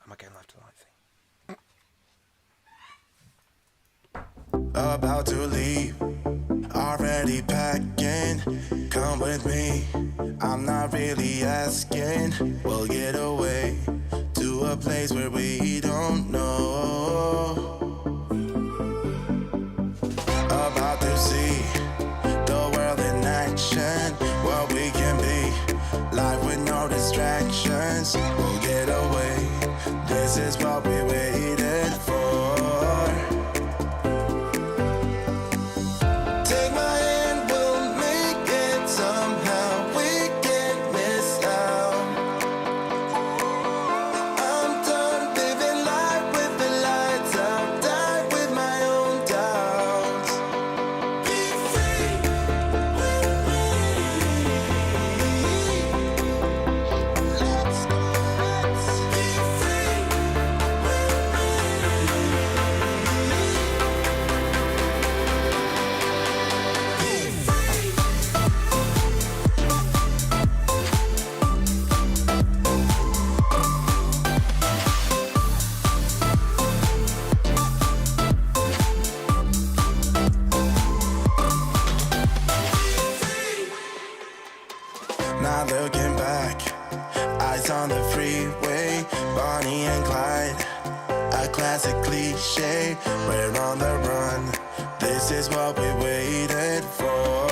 Am I going live to the right thing? About to leave, already packing. Come with me, I'm not really asking. We'll get away to a place where we don't know. About to see the world in action, what we can be, life with no distractions. We'll get away, this is what we waited for. Take my hand, we'll make it somehow. We can't miss out. I'm done living life with the lights out. Die with my own doubts. Be free with me. Let's be free with me. Not looking back, eyes on the freeway, Bonnie and Clyde, a classic cliche. We're on the run, this is what we waited for.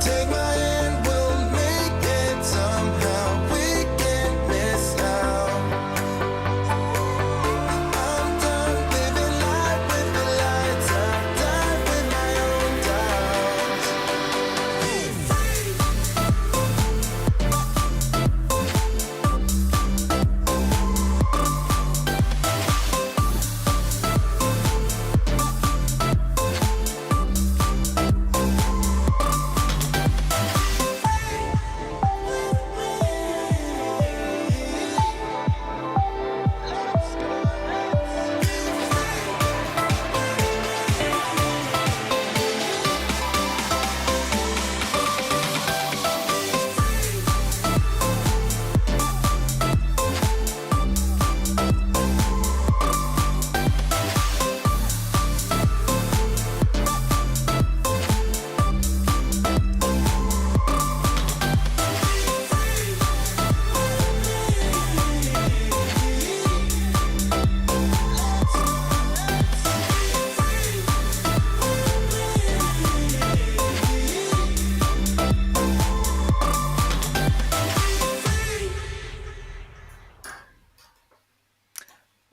Take my hand, we'll make it somehow. We can't miss out. I'm done living life with the lights out. Die with my own doubts. Be free.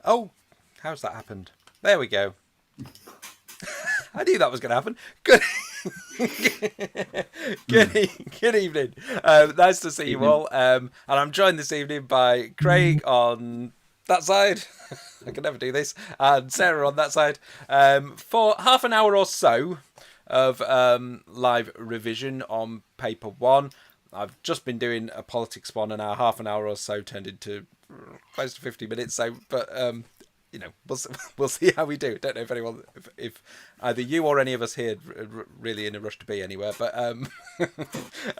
Oh, how's that happened? There we go. I knew that was going to happen. Good. Good evening. Nice to see you all. And I'm joined this evening by Craig on that side. I can never do this. And Sarah on that side. For half an hour or so of live revision on paper one. I've just been doing a politics one, and our half an hour or so turned into close to 50 minutes. So, but you know, we'll see how we do. Don't know if anyone, if either you or any of us here are really in a rush to be anywhere. But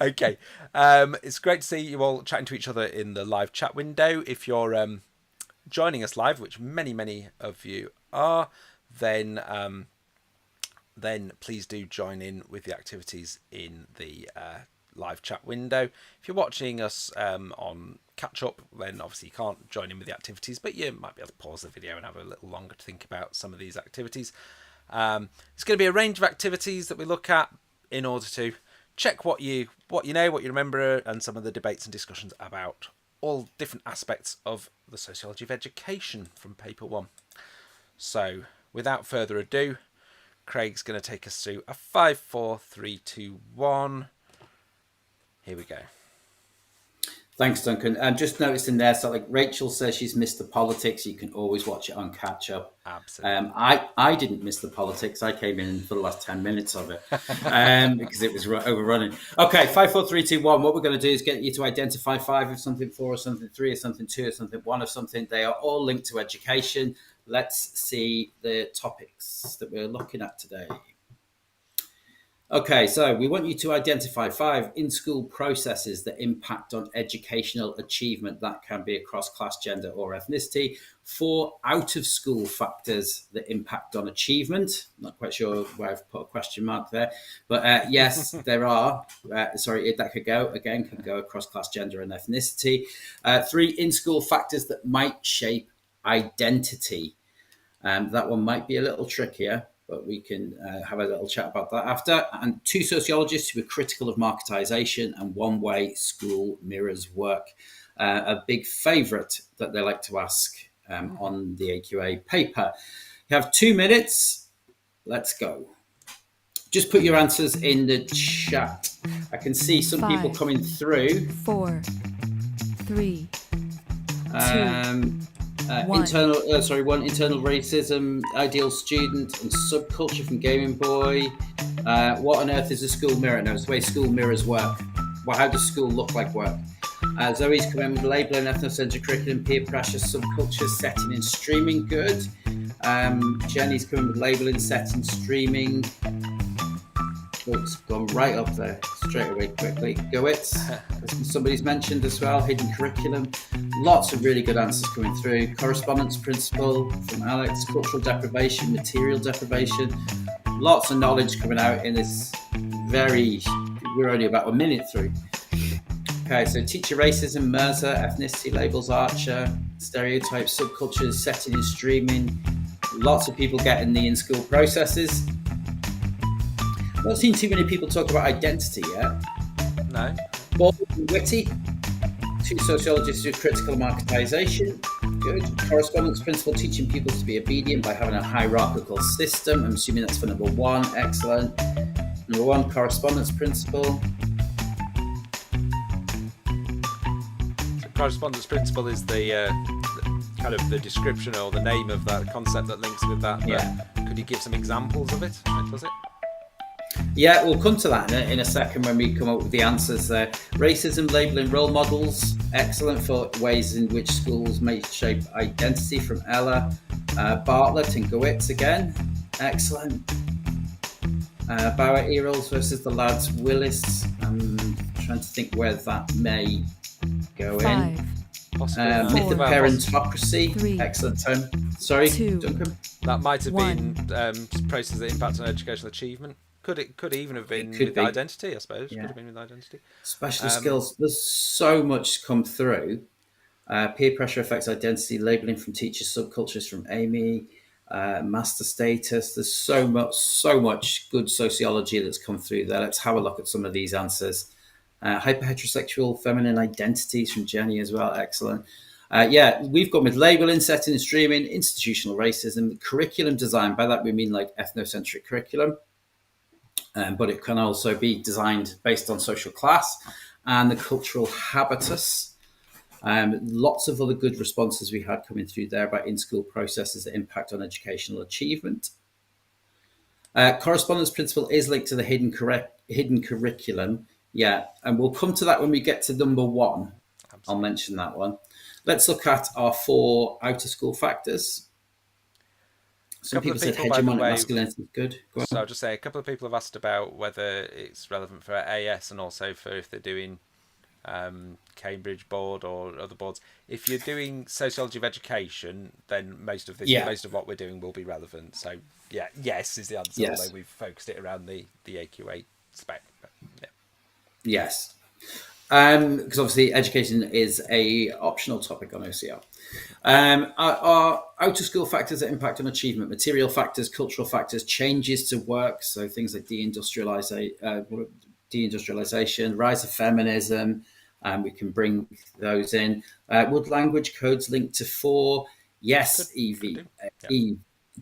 okay, it's great to see you all chatting to each other in the live chat window. If you're joining us live, which many of you are, then please do join in with the activities in the live chat window. If you're watching us on catch up, then obviously you can't join in with the activities, but you might be able to pause the video and have a little longer to think about some of these activities. It's going to be a range of activities that we look at in order to check what you know, what you remember, and some of the debates and discussions about all different aspects of the sociology of education from paper one. So without further ado, Craig's going to take us through a 5, 4, 3, 2, 1. Here we go. Thanks, Duncan. And just noticed in there, so like Rachel says she's missed the politics. You can always watch it on catch up. Absolutely. I didn't miss the politics. I came in for the last 10 minutes of it because it was overrunning. Okay, 5, 4, 3, 2, 1. What we're going to do is get you to identify 5 of something, 4 of something, 3 of something, 2 of something, 1 of something. They are all linked to education. Let's see the topics that we're looking at today. Okay, so we want you to identify 5 in-school processes that impact on educational achievement. That can be across class, gender, or ethnicity. 4 out-of-school factors that impact on achievement. Not quite sure where I've put a question mark there, but yes, there are. Sorry, that could go across class, gender, and ethnicity. 3 in-school factors that might shape identity. That one might be a little trickier, but we can have a little chat about that after. And 2 sociologists who are critical of marketization, and 1 way school mirrors work. A big favourite that they like to ask on the AQA paper. You have 2 minutes. Let's go. Just put your answers in the chat. I can see some people coming through. 4, 3, 2, one internal racism, ideal student, and subculture from Gaming Boy. What on earth is a school mirror? No, it's the way school mirrors work. Well, how does school look like work? Zoe's coming with labelling, ethnocentric curriculum, peer pressure, subculture, setting and streaming. Good. Jenny's coming with labelling, setting, streaming. Oh, it's gone right up there straight away quickly. Go it. Somebody's mentioned as well, hidden curriculum. Lots of really good answers coming through. Correspondence principle from Alex, cultural deprivation, material deprivation. Lots of knowledge coming out in this we're only about a minute through. Okay, so teacher racism, Mercer, ethnicity labels, Archer, stereotypes, subcultures, setting and streaming. Lots of people getting the in-school processes. Not seen too many people talk about identity yet. No. Bald and witty. 2 sociologists do critical marketization. Good. Correspondence principle, teaching people to be obedient by having a hierarchical system. I'm assuming that's for number 1. Excellent. Number 1, correspondence principle. The correspondence principle is the kind of the description or the name of that concept that links with that. Yeah. Could you give some examples of it? Was it? Yeah, we'll come to that in a second when we come up with the answers there. Racism, labelling, role models. Excellent for ways in which schools may shape identity from Ella. Bartlett and Gowitz again. Excellent. Bauer Earls versus the lads. Willis. I'm trying to think where that may go 5, in. Possibly. Myth of Well, parentocracy. 3, Excellent, Tom. Sorry, 2, Duncan. that might have 1. been processes that impact on educational achievement. Could even have been with be. identity, I suppose. Yeah. Could have been with identity. Special skills. There's so much come through. Peer pressure affects identity. Labelling from teachers, subcultures from Amy. Master status. There's so much good sociology that's come through there. Let's have a look at some of these answers. Hyperheterosexual feminine identities from Jenny as well. Excellent. We've gone with labelling, setting and streaming, institutional racism, curriculum design. By that we mean like ethnocentric curriculum. But it can also be designed based on social class and the cultural habitus. Lots of other good responses we had coming through there about in-school processes that impact on educational achievement. Correspondence principle is linked to the hidden curriculum. Yeah, and we'll come to that when we get to number 1. Absolutely. I'll mention that one. Let's look at our 4 out-of-school factors. Some people said hegemonic masculinity is good. So I'll just say a couple of people have asked about whether it's relevant for AS and also for if they're doing Cambridge board or other boards. If you're doing sociology of education, then most of what we're doing will be relevant. So yes is the answer. Yes. Although we've focused it around the AQA spec. But, yeah. Yes. Because obviously education is a optional topic on OCR. Our out-of-school factors that impact on achievement, material factors, cultural factors, changes to work, so things like deindustrialization, rise of feminism, we can bring those in. Would language codes link to 4? Yes, Evie.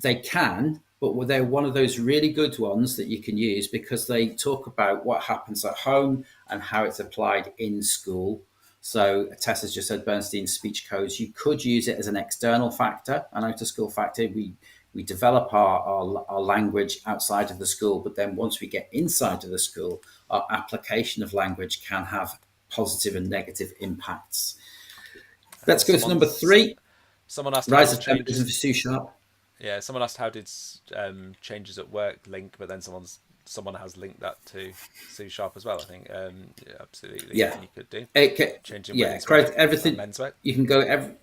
They can, but they're one of those really good ones that you can use because they talk about what happens at home and how it's applied in school. So Tessa's just said Bernstein's speech codes. You could use it as an external factor, an out-of-school factor. We develop our language outside of the school, but then once we get inside of the school, our application of language can have positive and negative impacts. Let's go to number 3. Someone asked rise of feminism for Sue Sharp. Yeah, someone asked how did changes at work link, but then someone's someone has linked that to Sue Sharp as well. I think absolutely, Yeah. you could do changing Yeah, women's work and everything. men's work. You can go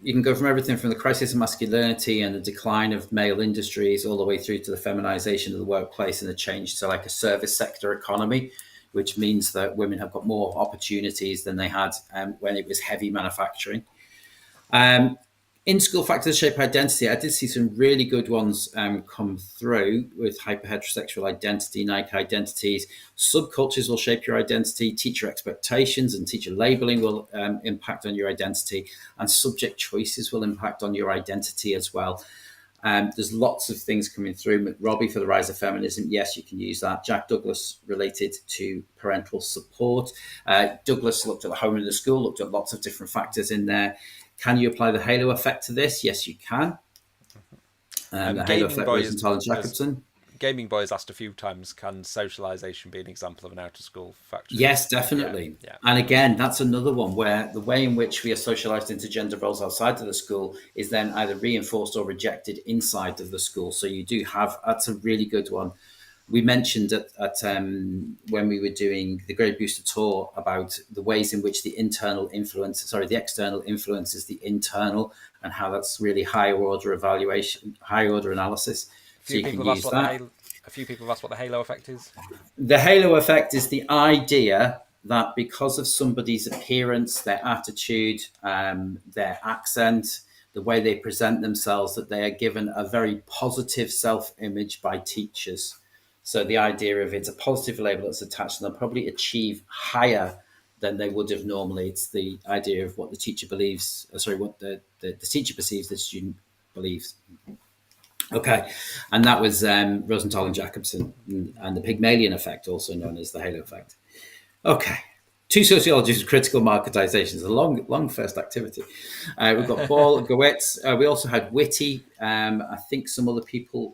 you can go from everything from the crisis of masculinity and the decline of male industries all the way through to the feminization of the workplace and the change to like a service sector economy, which means that women have got more opportunities than they had when it was heavy manufacturing. In-school factors shape identity. I did see some really good ones come through with hyperheterosexual identity, Nike identities. Subcultures will shape your identity. Teacher expectations and teacher labeling will impact on your identity. And subject choices will impact on your identity as well. There's lots of things coming through. Robbie for the rise of feminism. Yes, you can use that. Jack Douglas related to parental support. Douglas looked at the home and the school, looked at lots of different factors in there. Can you apply the halo effect to this? Yes, you can. The halo effect was in Tyler Jacobson. Gaming Boy has asked a few times, can socialization be an example of an out-of-school factor? Yes, definitely. Yeah. And again, that's another one where the way in which we are socialized into gender roles outside of the school is then either reinforced or rejected inside of the school. So you do have, that's a really good one. We mentioned at when we were doing the Great Booster Tour about the ways in which the external influences the internal, and how that's really higher order evaluation, higher order analysis. So you can use that. A few people have asked what the halo effect is. The halo effect is the idea that because of somebody's appearance, their attitude, their accent, the way they present themselves, that they are given a very positive self-image by teachers. So the idea of it's a positive label that's attached, and they'll probably achieve higher than they would have normally. It's the idea of what the teacher believes, what the teacher perceives the student believes. Okay, and that was Rosenthal and Jacobson, and the Pygmalion effect, also known as the halo effect. Okay, two sociologists of critical marketization. It's a long first activity. We've got Ball and Gowitz. We also had Whitty. I think some other people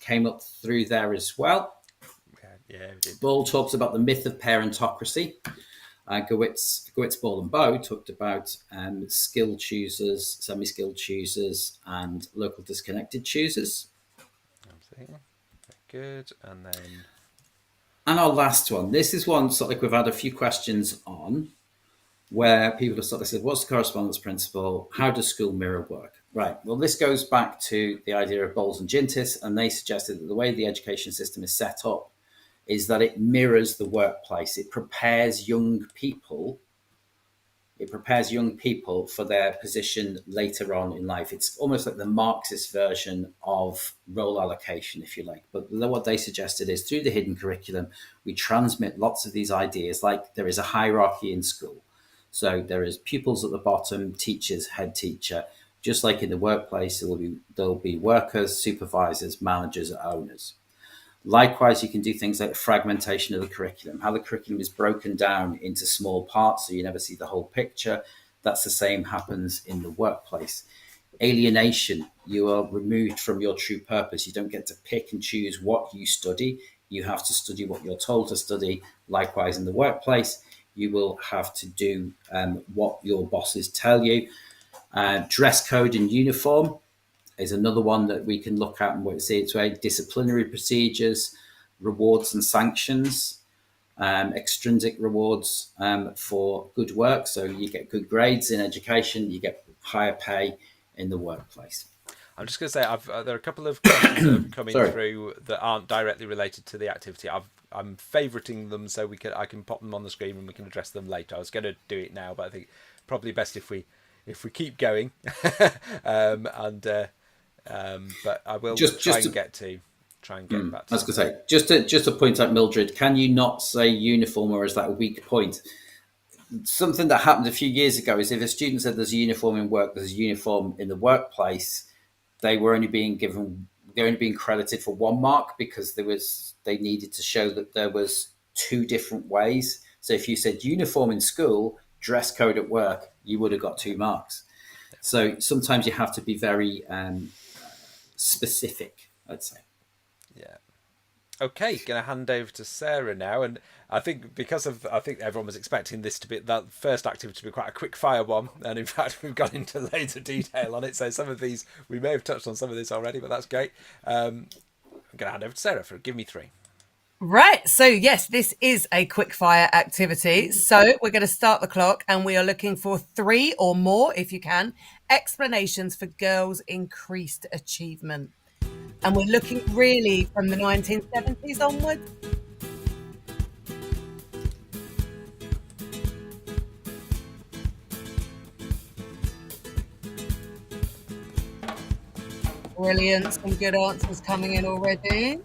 came up through there as well. Yeah, we did. Ball talks about the myth of parentocracy. Gowitz, Ball and Bow talked about skilled choosers, semi-skilled choosers, and local disconnected choosers. Very good. And then... And our last one. This is one sort of like we've had a few questions on, where people have sort of said, what's the correspondence principle? How does school mirror work? Right. Well, this goes back to the idea of Bowles and Gintis, and they suggested that the way the education system is set up is that it mirrors the workplace. It prepares young people. It prepares young people for their position later on in life. It's almost like the Marxist version of role allocation, if you like. But what they suggested is through the hidden curriculum, we transmit lots of these ideas, like there is a hierarchy in school. So there is pupils at the bottom, teachers, head teacher. Just like in the workplace, there'll be workers, supervisors, managers, owners. Likewise, you can do things like fragmentation of the curriculum, how the curriculum is broken down into small parts so you never see the whole picture. That's the same happens in the workplace. Alienation, you are removed from your true purpose. You don't get to pick and choose what you study. You have to study what you're told to study. Likewise, in the workplace, you will have to do what your bosses tell you. Dress code and uniform is another one that we can look at and see its way. Disciplinary procedures, rewards and sanctions, extrinsic rewards for good work. So you get good grades in education, you get higher pay in the workplace. I'm just going to say, there are a couple of questions that are coming through that aren't directly related to the activity. I'm favoriting them so I can pop them on the screen and we can address them later. I was going to do it now, but I think probably best if we keep going. But I will try and get back to. I was going to say, just to point out, Mildred, can you not say uniform, or is that a weak point? Something that happened a few years ago is if a student said there's a uniform in work, there's a uniform in the workplace, they're only being credited for 1 mark because they needed to show that there was 2 different ways. So if you said uniform in school, dress code at work, you would have got 2 marks. So sometimes you have to be very specific, I'd say. Yeah. Okay, going to hand over to Sarah now, and I think I think everyone was expecting this to be that first activity to be quite a quick fire one, and in fact we've gone into loads of detail on it. So some of these we may have touched on some of this already, but that's great. I'm going to hand over to Sarah for give me 3. Right. So, yes, this is a quick fire activity. So, we're going to start the clock and we are looking for 3 or more, if you can, explanations for girls' increased achievement. And we're looking really from the 1970s onwards. Brilliant. Some good answers coming in already.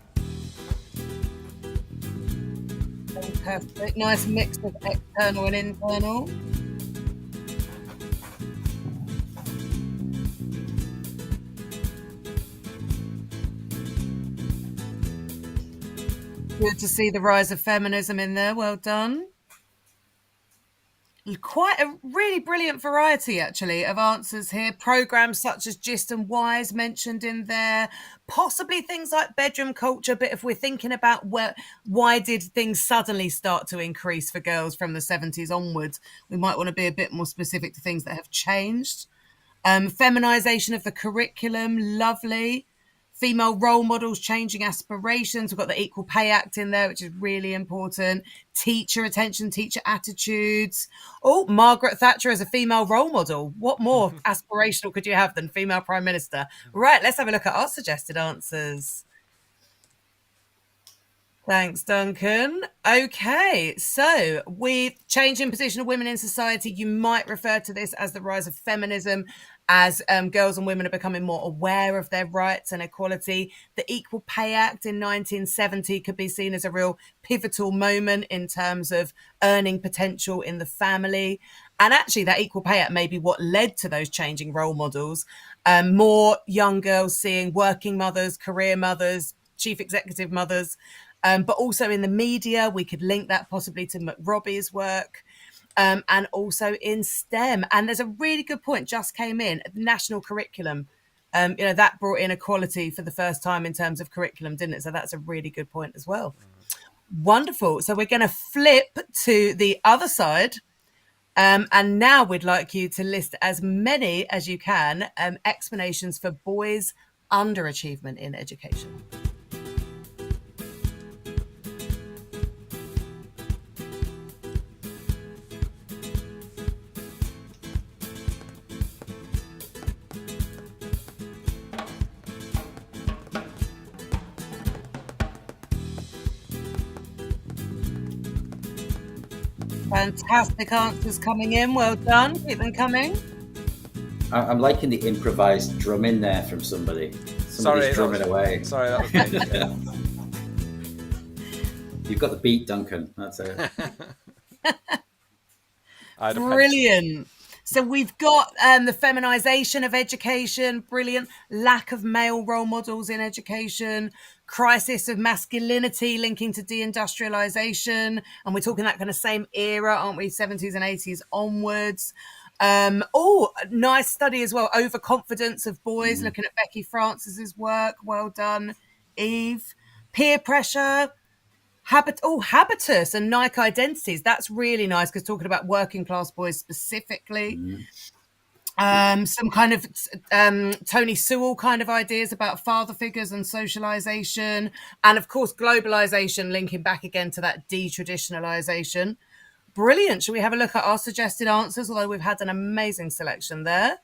Fantastic. Nice mix of external and internal. Good to see the rise of feminism in there. Well done. Quite a really brilliant variety, actually, of answers here. Programs such as Gist and Wise mentioned in there, possibly things like bedroom culture. But if we're thinking about why did things suddenly start to increase for girls from the 70s onwards, we might want to be a bit more specific to things that have changed. Feminization of the curriculum, lovely. Female role models changing aspirations. We've got the Equal Pay Act in there, which is really important. Teacher attention, teacher attitudes. Oh, Margaret Thatcher as a female role model. What more aspirational could you have than female prime minister? Right, let's have a look at our suggested answers. Thanks, Duncan. Okay, so with changing position of women in society, you might refer to this as the rise of feminism, as girls and women are becoming more aware of their rights and equality. The Equal Pay Act in 1970 could be seen as a real pivotal moment in terms of earning potential in the family. And actually, that Equal Pay Act may be what led to those changing role models. More young girls seeing working mothers, career mothers, chief executive mothers. But also in the media, we could link that possibly to McRobbie's work, and also in STEM. And there's a really good point just came in, national curriculum. That brought in equality for the first time in terms of curriculum, didn't it? So that's a really good point as well. Wonderful. So we're going to flip to the other side. And now we'd like you to list as many as you can explanations for boys' underachievement in education. Fantastic answers coming in. Well done. Keep them coming. I'm liking the improvised drum in there from somebody. Somebody's drumming away. Sorry, that was me. Yeah. You've got the beat, Duncan. That's it. Brilliant. So we've got the feminization of education, brilliant. Lack of male role models in education, crisis of masculinity linking to deindustrialization. And we're talking that kind of same era, aren't we? 70s and 80s onwards. Nice study as well. Overconfidence of boys, looking at Becky Francis's work. Well done, Eve. Peer pressure. Habitus and Nike identities. That's really nice because talking about working class boys specifically. Some kind of Tony Sewell kind of ideas about father figures and socialization. And of course, globalization linking back again to that detraditionalization. Brilliant. Shall we have a look at our suggested answers? Although we've had an amazing selection there.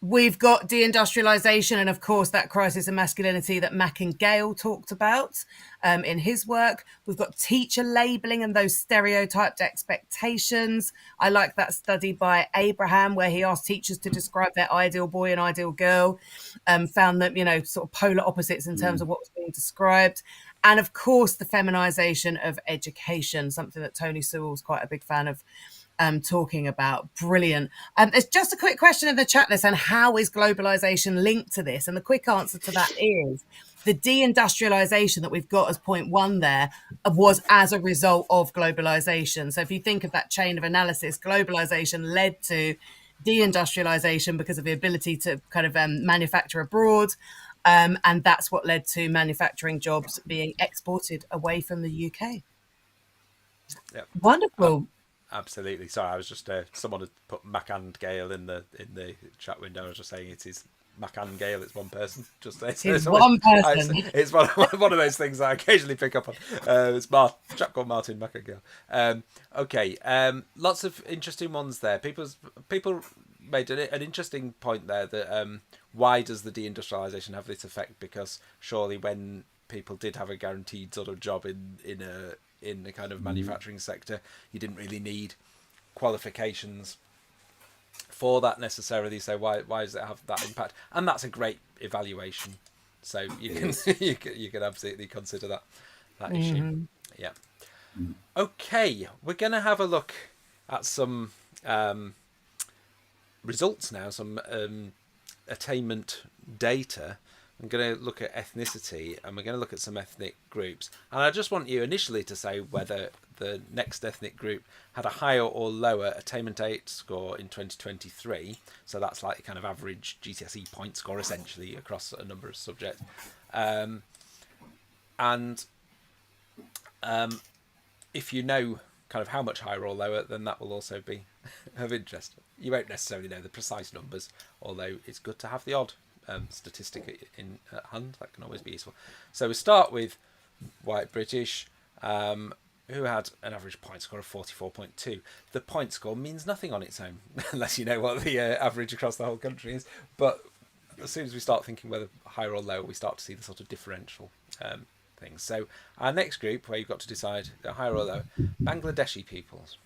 We've got deindustrialization and, of course, that crisis of masculinity that Mack and Gale talked about in his work. We've got teacher labeling and those stereotyped expectations. I like that study by Abraham where he asked teachers to describe their ideal boy and ideal girl, found that, sort of polar opposites in terms of what was being described. And, of course, the feminization of education, something that Tony Sewell's quite a big fan of. Talking about. Brilliant. There's just a quick question in the chat list, and how is globalization linked to this? And the quick answer to that is the deindustrialization that we've got as point one there was as a result of globalization. So if you think of that chain of analysis, globalization led to deindustrialization because of the ability to kind of manufacture abroad. And that's what led to manufacturing jobs being exported away from the UK. Yep. Wonderful. Absolutely. Sorry, I was just someone had put Mac and Gale in the chat window. I was just saying it is Macan Gale, it's one person. Just say It's one person. It's one of those things I occasionally pick up on. It's a chap called Martin Macan Gale. Okay, lots of interesting ones there. People made an interesting point there that why does the deindustrialization have this effect? Because surely when people did have a guaranteed sort of job in the kind of manufacturing sector, you didn't really need qualifications for that necessarily. So why does it have that impact? And that's a great evaluation. So you can you can absolutely consider that issue. Yeah. Okay, we're going to have a look at some results now, some attainment data. I'm going to look at ethnicity, and we're going to look at some ethnic groups. And I just want you initially to say whether the next ethnic group had a higher or lower attainment 8 score in 2023. So that's like the kind of average GCSE point score, essentially, across a number of subjects. If you know kind of how much higher or lower, then that will also be of interest. You won't necessarily know the precise numbers, although it's good to have the odd statistic in at hand. That can always be useful. So we start with white British, who had an average point score of 44.2. The point score means nothing on its own, unless you know what the average across the whole country is. But as soon as we start thinking whether higher or lower, we start to see the sort of differential things. So our next group, where you've got to decide higher or lower, Bangladeshi peoples.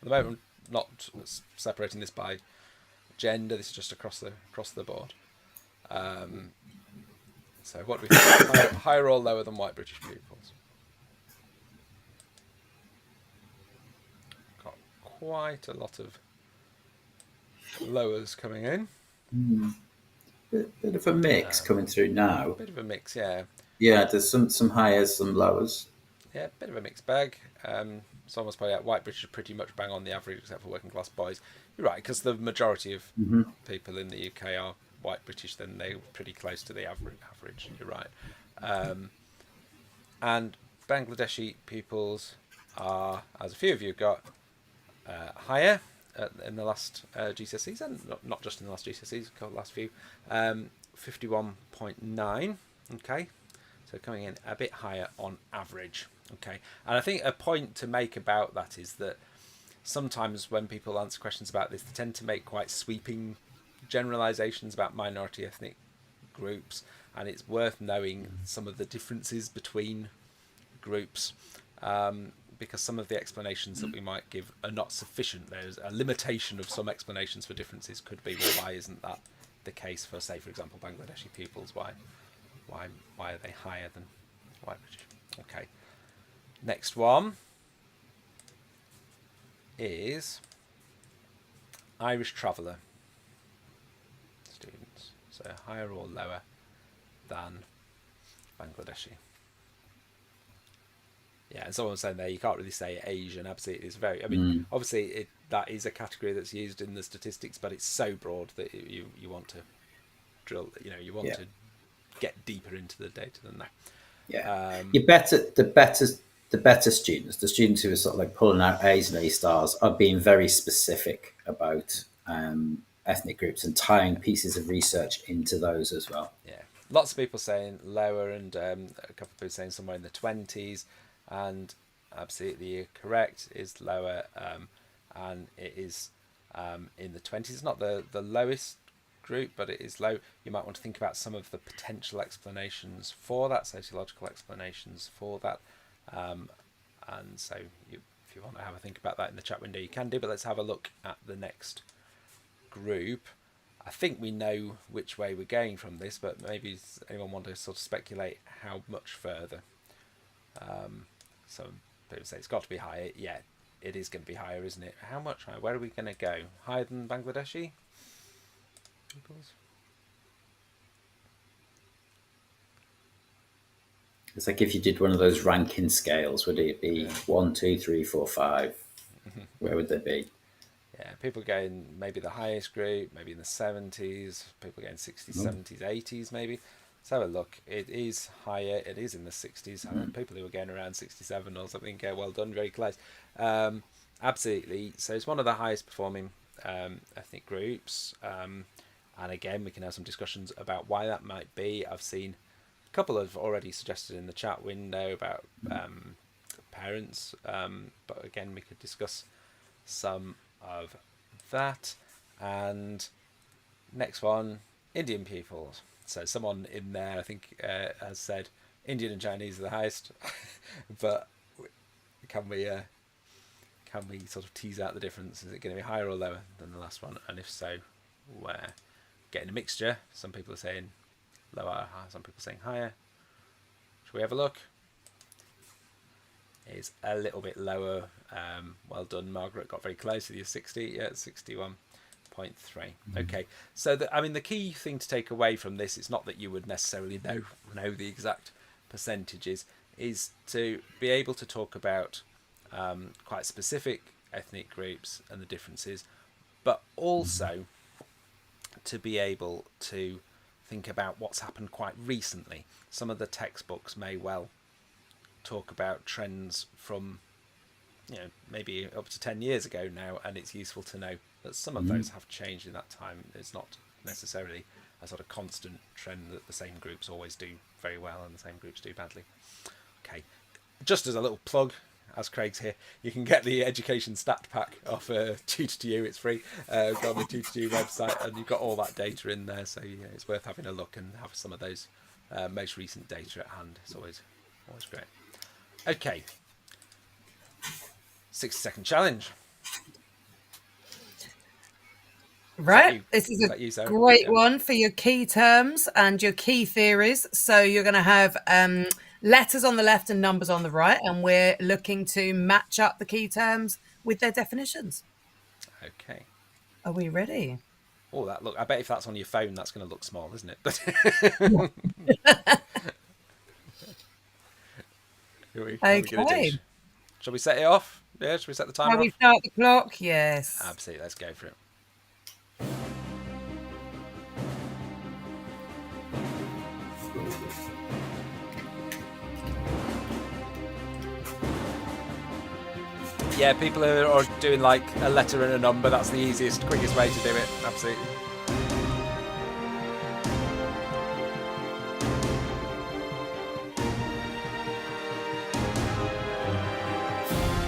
At the moment, not separating this by gender. This is just across the board. So what do we think? Higher or lower than white British pupils? Got quite a lot of lowers coming in. Bit of a mix coming through now. Bit of a mix, yeah. Yeah, there's some highers, some lowers. Yeah, bit of a mixed bag. It's almost probably white British are pretty much bang on the average, except for working class boys. You're right, because the majority of people in the UK are white British, then they're pretty close to the average. You're right. And Bangladeshi pupils are, as a few of you got, higher in the last GCSEs, and not just in the last GCSEs, the last few. 51.9. Okay, so coming in a bit higher on average. Okay, and I think a point to make about that is that sometimes when people answer questions about this, they tend to make quite sweeping generalizations about minority ethnic groups, and it's worth knowing some of the differences between groups, because some of the explanations that we might give are not sufficient. There's a limitation of some explanations for differences. Could be, well, why isn't that the case for, say, for example, Bangladeshi pupils? Why are they higher than white British? Okay. Next one is Irish traveller students. So higher or lower than Bangladeshi. Yeah, and someone was saying there, you can't really say Asian. Absolutely, it's very. I mean, obviously, that is a category that's used in the statistics, but it's so broad that you want to drill. You want to get deeper into the data than that. Yeah, the better students, the students who are sort of like pulling out A's and A stars, are being very specific about ethnic groups and tying pieces of research into those as well. Yeah, lots of people saying lower, and a couple of people saying somewhere in the 20s, and absolutely you're correct, is lower, and it is in the 20s. It's not the lowest group, but it is low. You might want to think about some of the potential explanations for that, sociological explanations for that, and so if you want to have a think about that in the chat window, you can do. But let's have a look at the next group. I think we know which way we're going from this, but maybe anyone want to sort of speculate how much further? So people say it's got to be higher. Yeah, it is going to be higher, isn't it? How much higher? Where are we going to go? Higher than Bangladeshi? It's like if you did one of those ranking scales, would it be 1, 2, 3, 4, 5? Where would they be? Yeah, people going maybe the highest group, maybe in the 70s, people going 60s, 70s, 80s maybe. Let's have a look. It is higher. It is in the 60s. I know people who are going around 67 or something. Well done, very close. Absolutely. So it's one of the highest performing ethnic groups. And again, we can have some discussions about why that might be. I've seen a couple have already suggested in the chat window about parents, but again, we could discuss some of that. And next one, Indian peoples. So someone in there, I think, has said Indian and Chinese are the highest, but can we sort of tease out the difference? Is it going to be higher or lower than the last one? And if so, where? Getting a mixture. Some people are saying lower, some people are saying higher. Shall we have a look? It's a little bit lower. Well done, Margaret. Got very close to your 60. Yeah, 61.3. Okay, so the key thing to take away from this is not that you would necessarily know the exact percentages, is to be able to talk about quite specific ethnic groups and the differences, but also to be able to think about what's happened quite recently. Some of the textbooks may well talk about trends from maybe up to 10 years ago now, and it's useful to know that some of those have changed in that time. It's not necessarily a sort of constant trend that the same groups always do very well and the same groups do badly. Okay, just as a little plug, as Craig's here, you can get the education stat pack off Tutor2U. It's free. Go on the Tutor2U website, and you've got all that data in there, so it's worth having a look and have some of those most recent data at hand. It's always great. Okay, 60-second challenge. Right, this is a great one for your key terms and your key theories. So you're going to have letters on the left and numbers on the right, and we're looking to match up the key terms with their definitions. Okay. Are we ready? Oh, I bet if that's on your phone, that's going to look small, isn't it? Okay. Shall we set it off? Yeah, shall we set the timer Shall we off? start the clock? Yes. Absolutely, let's go for it. Yeah, people are doing like a letter and a number. That's the easiest, quickest way to do it. Absolutely.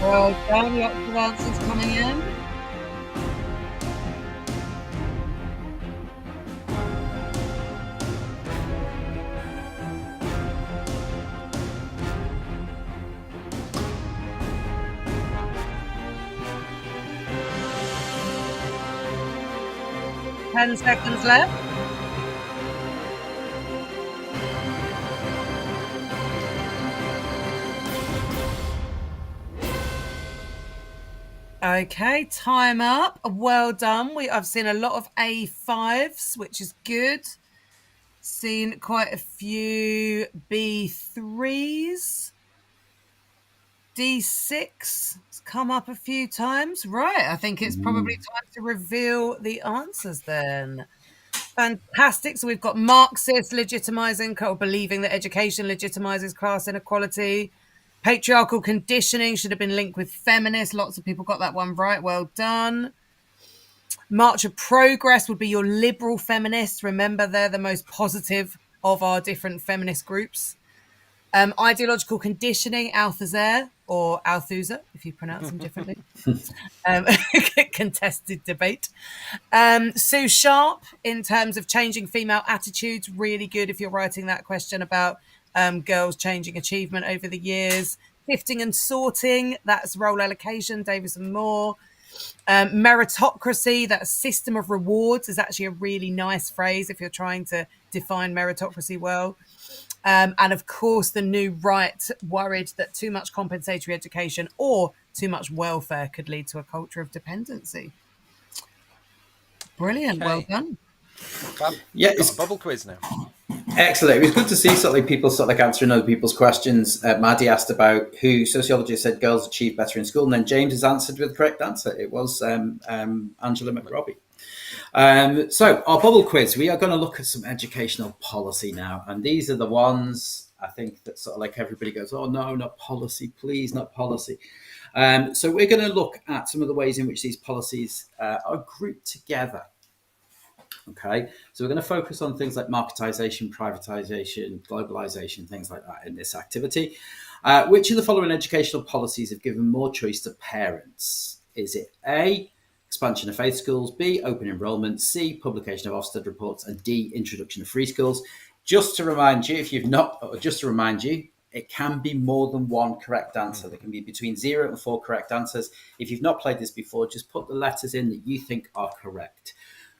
Well done, lots of answers coming in. Ten seconds left. Okay, time up. Well done. I've seen a lot of A5s, which is good. Seen quite a few B3s. D6 has come up a few times. Right, I think it's probably time to reveal the answers then. Fantastic. So we've got Marxist legitimizing or believing that education legitimizes class inequality. Patriarchal conditioning should have been linked with feminist. Lots of people got that one right. Well done. March of Progress would be your liberal feminists. Remember, they're the most positive of our different feminist groups. Ideological conditioning, Althusser, or Althusser, if you pronounce them differently. Contested debate. Sue Sharp, in terms of changing female attitudes, really good if you're writing that question about girls changing achievement over the years. Sifting and sorting, that's role allocation, Davis and Moore. Meritocracy, that system of rewards, is actually a really nice phrase if you're trying to define meritocracy well. And of course, the new right worried that too much compensatory education or too much welfare could lead to a culture of dependency. Brilliant. Okay. Well done. Yeah, it's a bubble quiz now. Excellent. It was good to see people answering other people's questions. Maddie asked about who sociology said girls achieve better in school, and then James has answered with the correct answer. It was Angela McRobbie. So our bubble quiz, we are going to look at some educational policy now, and these are the ones I think that sort of like everybody goes, oh no, not policy, please, not policy. So we're going to look at some of the ways in which these policies are grouped together. Okay, so we're going to focus on things like marketization, privatization, globalization, things like that in this activity. Which of the following educational policies have given more choice to parents? Is it A, expansion of faith schools, B, open enrollment, C, publication of Ofsted reports, and D, introduction of free schools? Just to remind you, if you've not, or just to remind you, it can be more than one correct answer. There can be between 0 and 4 correct answers. If you've not played this before, just put the letters in that you think are correct.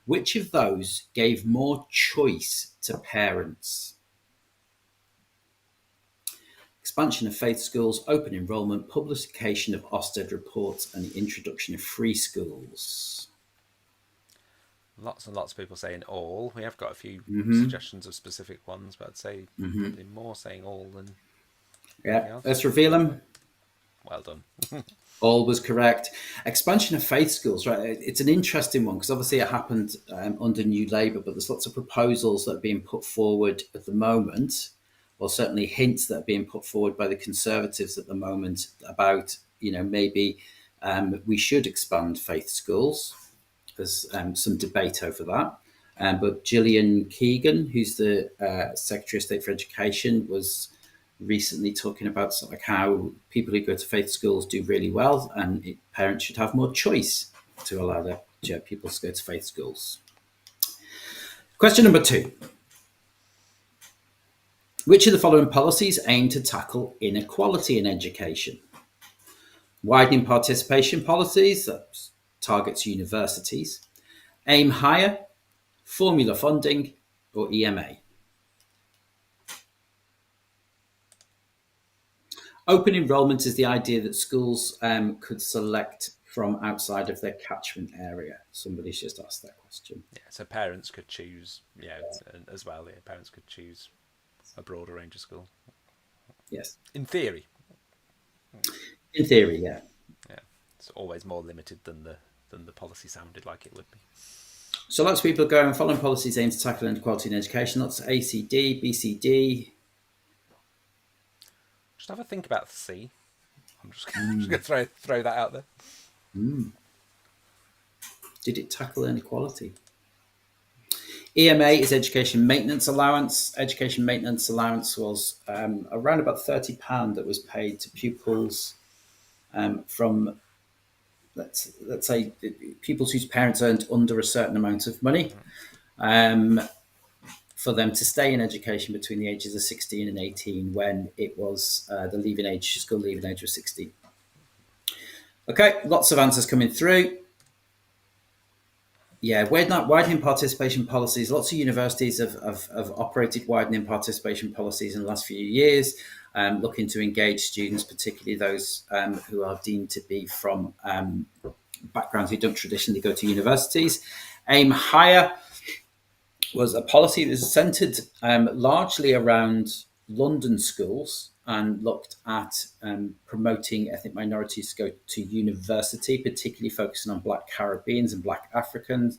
Which of those gave more choice to parents? Expansion of faith schools, open enrollment, publication of Ofsted reports, and the introduction of free schools. Lots and lots of people saying all. We have got a few suggestions of specific ones, but I'd say probably more saying all than... Yeah, let's reveal them. Well done. All was correct. Expansion of faith schools, right? It's an interesting one because obviously it happened under New Labour, but there's lots of proposals that are being put forward at the moment, or certainly hints that are being put forward by the Conservatives at the moment about, maybe we should expand faith schools. There's some debate over that. But Gillian Keegan, who's the Secretary of State for Education, was recently talking about sort of like how people who go to faith schools do really well, and parents should have more choice to allow their pupils to go to faith schools. Question number 2. Which of the following policies aim to tackle inequality in education? Widening participation policies, that targets universities, aim higher, formula funding, or EMA? Open enrollment is the idea that schools could select from outside of their catchment area. Somebody's just asked that question. Yeah, so parents could choose, as well. Yeah, parents could choose a broader range of school. Yes. In theory. In theory, yeah. Yeah, it's always more limited than the policy sounded like it would be. So lots of people going, following policies aim to tackle inequality in education. Lots of ACD, BCD. Just have a think about C. I'm just going to throw that out there. Did it tackle inequality? EMA is Education Maintenance Allowance. Education Maintenance Allowance was around about £30 that was paid to pupils from, let's say, pupils whose parents earned under a certain amount of money, for them to stay in education between the ages of 16 and 18 when it was the school leaving age was 16. Okay, lots of answers coming through. Yeah, widening participation policies. Lots of universities have operated widening participation policies in the last few years, looking to engage students, particularly those who are deemed to be from backgrounds who don't traditionally go to universities. Aim higher was a policy that was centred largely around London schools and looked at promoting ethnic minorities to go to university, particularly focusing on Black Caribbeans and Black African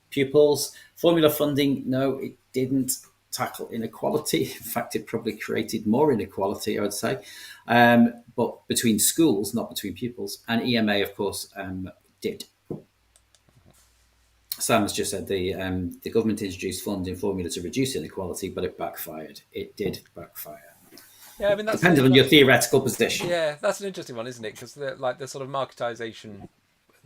pupils. Formula funding, no, it didn't tackle inequality. In fact, it probably created more inequality, I would say, but between schools, not between pupils. And EMA, of course, did. Sam has just said the government introduced funding formula to reduce inequality, but it backfired. It did backfire. Yeah, I mean, that's depending on your theoretical position. Yeah, that's an interesting one, isn't it? Because the sort of marketization,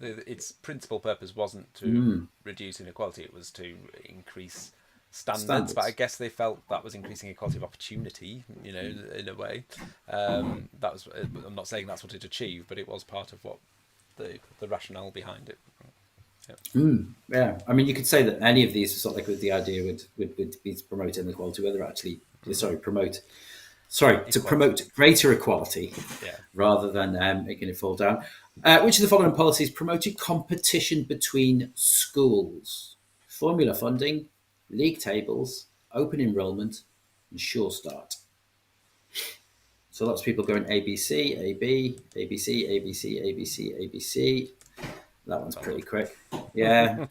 its principal purpose wasn't to reduce inequality; it was to increase standards. But I guess they felt that was increasing equality of opportunity, in a way. That was. I'm not saying that's what it achieved, but it was part of what the rationale behind it. Yeah, I mean, you could say that any of these sort of like with the idea would be to promote inequality, whether actually to promote greater equality, rather than making it fall down. Which of the following policies promoted competition between schools? Formula funding, league tables, open enrollment, and Sure Start. So lots of people going ABC, AB, ABC, ABC, ABC, ABC. That one's pretty quick. Yeah.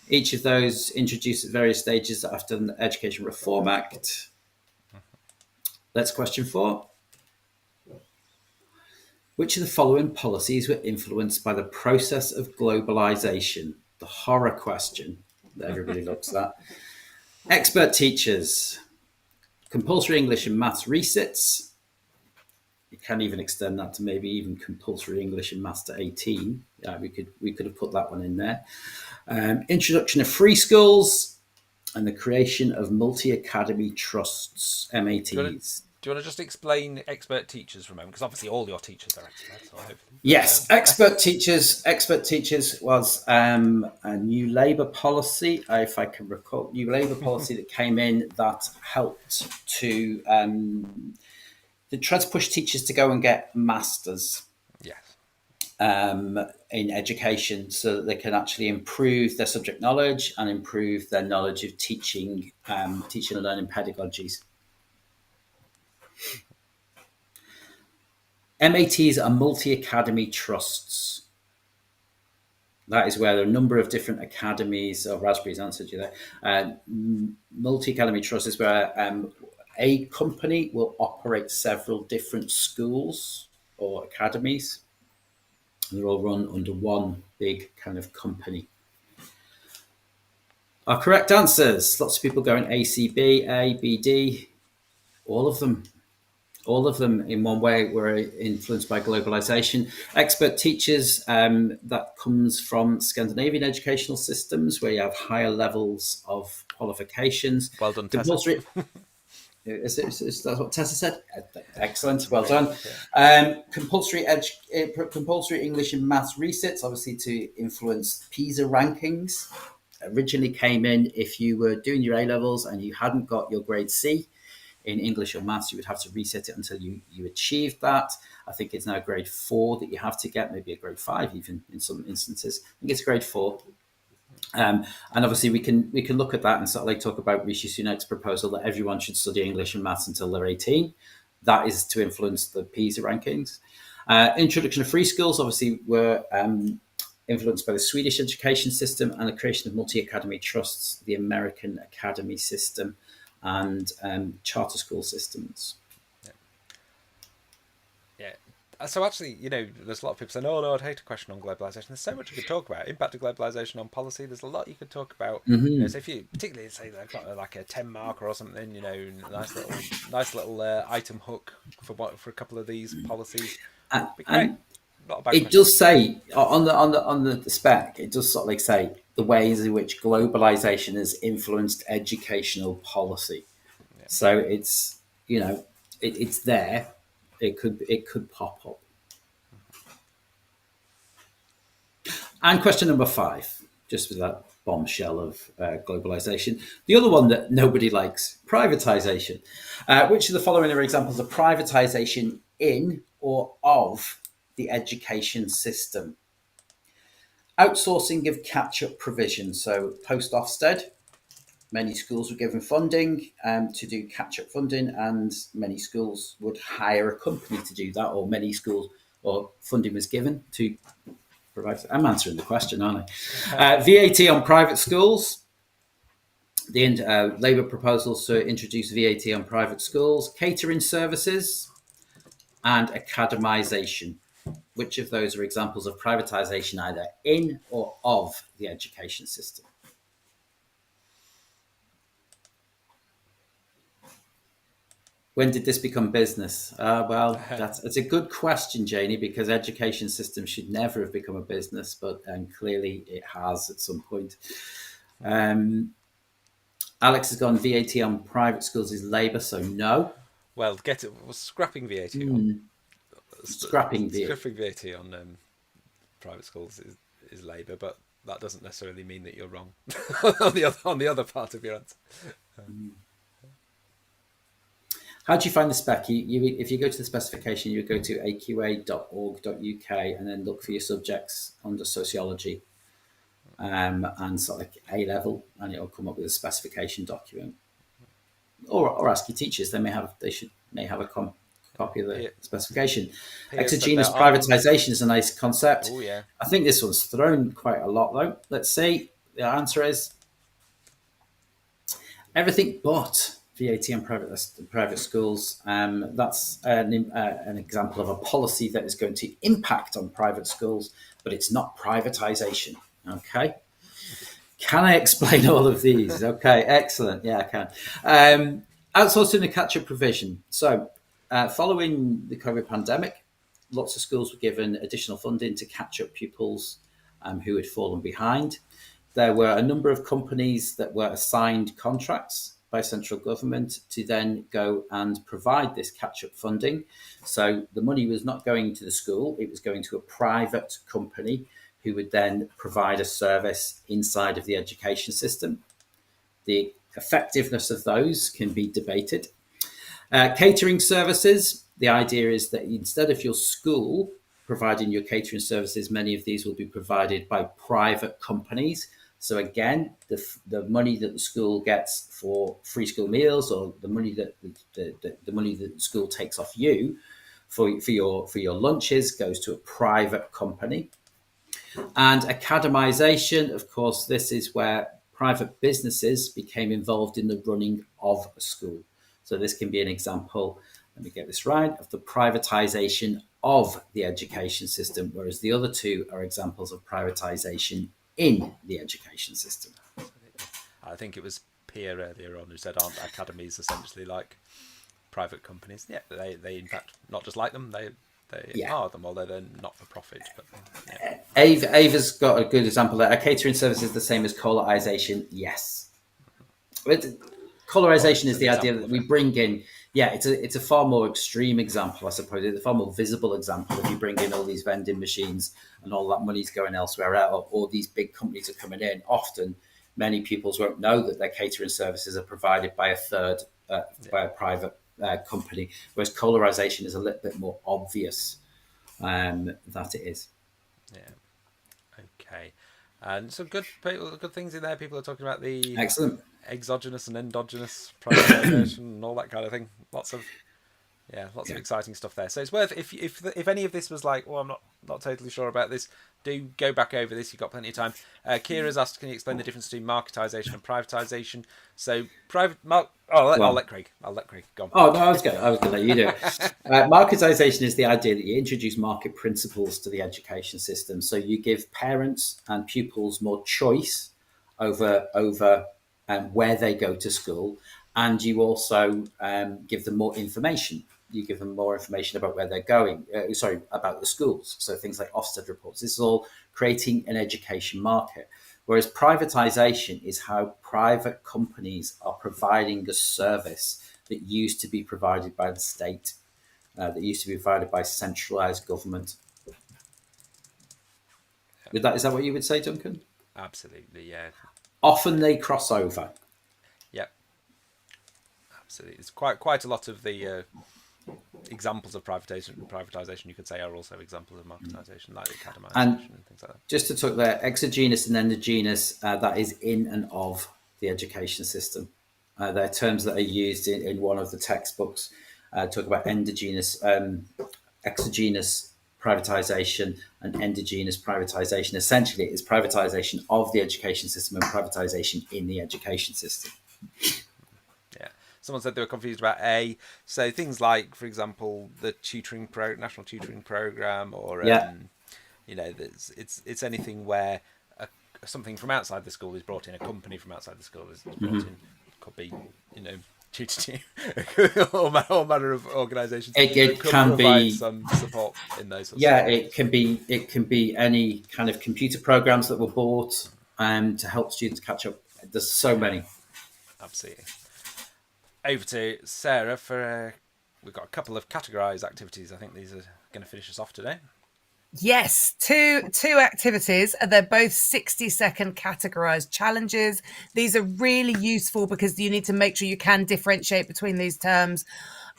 Each of those introduced at various stages after the Education Reform Act. That's question 4. Which of the following policies were influenced by the process of globalization? The horror question. that everybody looks at. Expert teachers, compulsory English and maths resits. You can even extend that to maybe even compulsory English and maths to 18. We could have put that one in there. Introduction of free schools and the creation of multi-academy trusts, MATs. Do you want to just explain expert teachers for a moment? Because obviously all your teachers are experts. So hopefully. Yes, expert teachers. Expert teachers was a new Labour policy, if I can recall, new Labour policy that came in that helped to try to push teachers to go and get masters. Yes. In education, so that they can actually improve their subject knowledge and improve their knowledge of teaching and learning pedagogies. MATs are multi-academy trusts. That is where there are a number of different academies. Raspberry's answered you there. Multi-academy trust is where a company will operate several different schools or academies. They're all run under one big kind of company. Our correct answers. Lots of people going ACB, A, B, D. All of them in one way were influenced by globalization. Expert teachers, that comes from Scandinavian educational systems where you have higher levels of qualifications. Well done, compulsory, Tessa. Is that what Tessa said? Excellent, well done. Compulsory English and maths resits, obviously to influence PISA rankings. Originally came in if you were doing your A levels and you hadn't got your grade C in English or maths, you would have to reset it until you achieved that. I think it's now grade 4 that you have to get, maybe a grade 5 even in some instances. I think it's grade 4. And obviously we can look at that and sort of like talk about Rishi Sunak's proposal that everyone should study English and maths until they're 18. That is to influence the PISA rankings. Introduction of free schools obviously were influenced by the Swedish education system and the creation of multi-academy trusts, the American academy system, and charter school systems. So actually, there's a lot of people saying, "Oh no, I'd hate a question on globalization." There's so much you could talk about. Impact of globalization on policy. There's a lot you could talk about. So if you particularly say they've got like a 10 marker or something, nice little item hook for a couple of these policies. Be great. It does say on the spec, it does sort of like say the ways in which globalization has influenced educational policy. Yeah. So it's it's there. It could pop up. And question number 5, just with that bombshell of globalization. The other one that nobody likes, privatization. Which of the following are examples of privatization in or of the education system? Outsourcing of catch-up provision. So post-Ofsted, many schools were given funding to do catch-up funding, and many schools would hire a company to do that, or many schools or funding was given to provide. I'm answering the question, aren't I? VAT on private schools. The Labour proposals to introduce VAT on private schools, catering services, and academisation. Which of those are examples of privatisation either in or of the education system? When did this become business? Well, that's a good question, Janie, because education system should never have become a business, but clearly it has at some point. Alex has gone VAT on private schools is Labour, so no. Well, scrapping VAT Scrapping VAT on private schools is Labour, but that doesn't necessarily mean that you're wrong on the other part of your answer. How do you find the spec? If you go to the specification, you go to aqa.org.uk and then look for your subjects under sociology and sort of like A level, and it'll come up with a specification document. Or ask your teachers; they may have a copy of the specification. Exogenous privatization is a nice concept. Oh yeah. I think this one's thrown quite a lot though. Let's see. The answer is everything but VAT on private schools. That's an example of a policy that is going to impact on private schools, but it's not privatization. Okay. Can I explain all of these? Okay, excellent. Yeah, I can. Outsourcing and catch-up provision. So, following the COVID pandemic, lots of schools were given additional funding to catch up pupils who had fallen behind. There were a number of companies that were assigned contracts by central government to then go and provide this catch-up funding. So the money was not going to the school, it was going to a private company who would then provide a service inside of the education system. The effectiveness of those can be debated. Catering services, the idea is that instead of your school providing your catering services, many of these will be provided by private companies. So again, the money that the school gets for free school meals, or the money that the money that the school takes off you for your lunches, goes to a private company. And academisation, of course, this is where private businesses became involved in the running of a school. So this can be an example, let me get this right, of the privatisation of the education system, whereas the other two are examples of privatisation in the education system. I think it was Pierre earlier on who said, aren't academies essentially like private companies? Yeah, they in fact not just like them, they are them, although they're not for profit. But yeah. Ava's got a good example there. A catering service is the same as colorisation, yes. Colorisation is the idea that we bring in, it's a far more extreme example, I suppose. It's a far more visible example if you bring in all these vending machines and all that money's going elsewhere out, or these big companies are coming in. Often, many pupils won't know that their catering services are provided by by a private company, whereas colorisation is a little bit more obvious that it is. Yeah. Okay. And some good things in there. People are talking about the Excellent exogenous and endogenous privatisation and all that kind of thing. Lots of exciting stuff there. So it's worth, if any of this was like, I'm not totally sure about this, do go back over this. You've got plenty of time. Kira's asked, can you explain the difference between marketisation and privatisation? So I'll let Craig go on. Oh no, I was going to let you do it. Marketisation is the idea that you introduce market principles to the education system. So you give parents and pupils more choice over where they go to school, and you also give them more information. You give them more information about where they're going, about the schools. So things like Ofsted reports. This is all creating an education market. Whereas privatisation is how private companies are providing a service that used to be provided by the state, that used to be provided by centralised government. Is that what you would say, Duncan? Absolutely, yeah. Often they cross over. Yep. Absolutely. It's quite a lot of the examples of privatisation, you could say, are also examples of marketisation, like academisation and things like that. Just to talk there, exogenous and endogenous, that is in and of the education system. They're terms that are used in one of the textbooks. Talk about exogenous privatisation and endogenous privatisation. Essentially, it's privatisation of the education system and privatisation in the education system. Yeah. Someone said they were confused about A. So things like, for example, the national tutoring program, or it's anything where something from outside the school is brought in, a company from outside the school is brought in. Could be, tutor all manner of organisations. It can be some support in those. It can be any kind of computer programs that were bought to help students catch up. There's so many. Absolutely. Over to Sarah for we've got a couple of categorised activities. I think these are going to finish us off today. Yes, two activities. They're both 60-second categorized challenges. These are really useful because you need to make sure you can differentiate between these terms,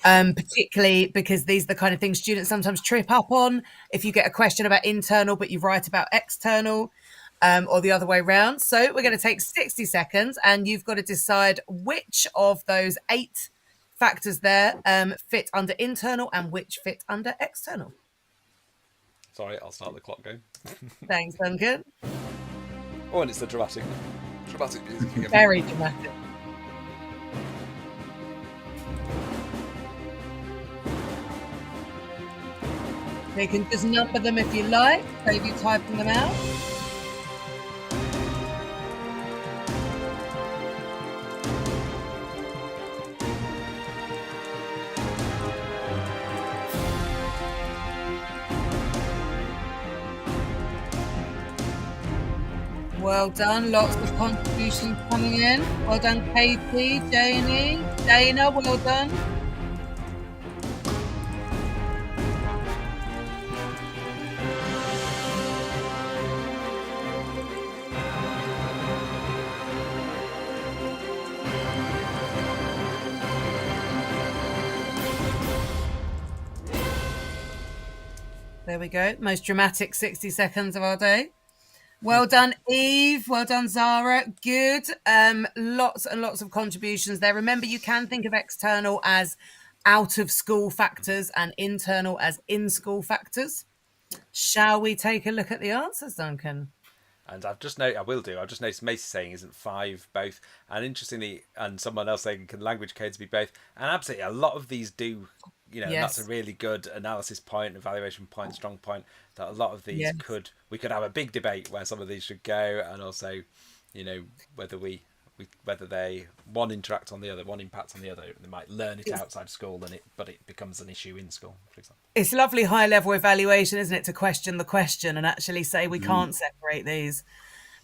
particularly because these are the kind of things students sometimes trip up on. If you get a question about internal, but you write about external, or the other way around. So we're going to take 60 seconds and you've got to decide which of those 8 factors there fit under internal and which fit under external. Sorry, I'll start the clock going. Thanks, Duncan. Oh, and it's the dramatic music again. Very dramatic. You can just number them if you like, save you typing them out. Well done. Lots of contributions coming in. Well done, Katie, Janie, Dana. Well done. There we go. Most dramatic 60 seconds of our day. Well done, Eve. Well done, Zara. Good. Lots and lots of contributions there. Remember, you can think of external as out of school factors and internal as in school factors. Shall we take a look at the answers, Duncan? And I've just noticed Macy saying isn't 5 both, and interestingly, and someone else saying can language codes be both, and absolutely a lot of these do. And that's a really good analysis point, evaluation point, strong point. That a lot of these we could have a big debate where some of these should go, and also, whether they one interact on the other, one impacts on the other. They might learn it outside school, but it becomes an issue in school, for example. It's lovely high level evaluation, isn't it, to question the question and actually say we can't separate these.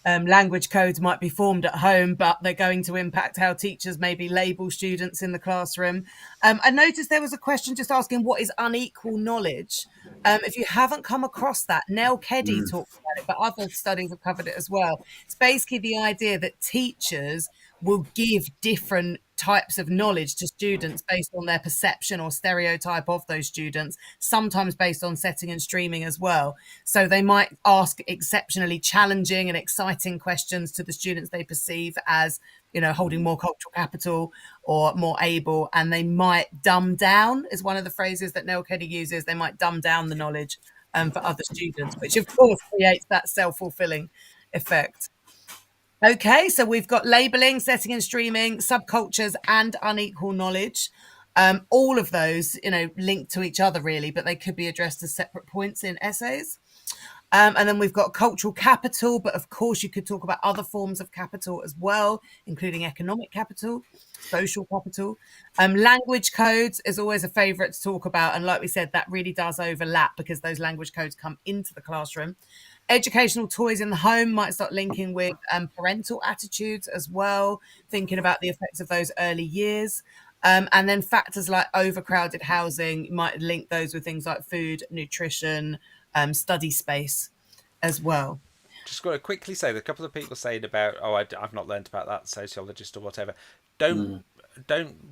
Language codes might be formed at home, but they're going to impact how teachers maybe label students in the classroom. I noticed there was a question just asking what is unequal knowledge. If you haven't come across that, Nell Keddy talked about it, but other studies have covered it as well. It's basically the idea that teachers will give different types of knowledge to students based on their perception or stereotype of those students, sometimes based on setting and streaming as well. So they might ask exceptionally challenging and exciting questions to the students they perceive as, holding more cultural capital or more able, and they might dumb down, is one of the phrases that Nell Keddy uses. They might dumb down the knowledge for other students, which of course creates that self-fulfilling effect. Okay, so we've got labelling, setting and streaming, subcultures, and unequal knowledge. All of those, linked to each other really, but they could be addressed as separate points in essays. And then we've got cultural capital, but of course you could talk about other forms of capital as well, including economic capital, social capital. Language codes is always a favourite to talk about. And like we said, that really does overlap because those language codes come into the classroom. Educational toys in the home might start linking with parental attitudes as well, thinking about the effects of those early years. And then factors like overcrowded housing might link those with things like food, nutrition, study space as well. Just got to quickly say, a couple of people saying about, I've not learned about that, sociologist or whatever. Don't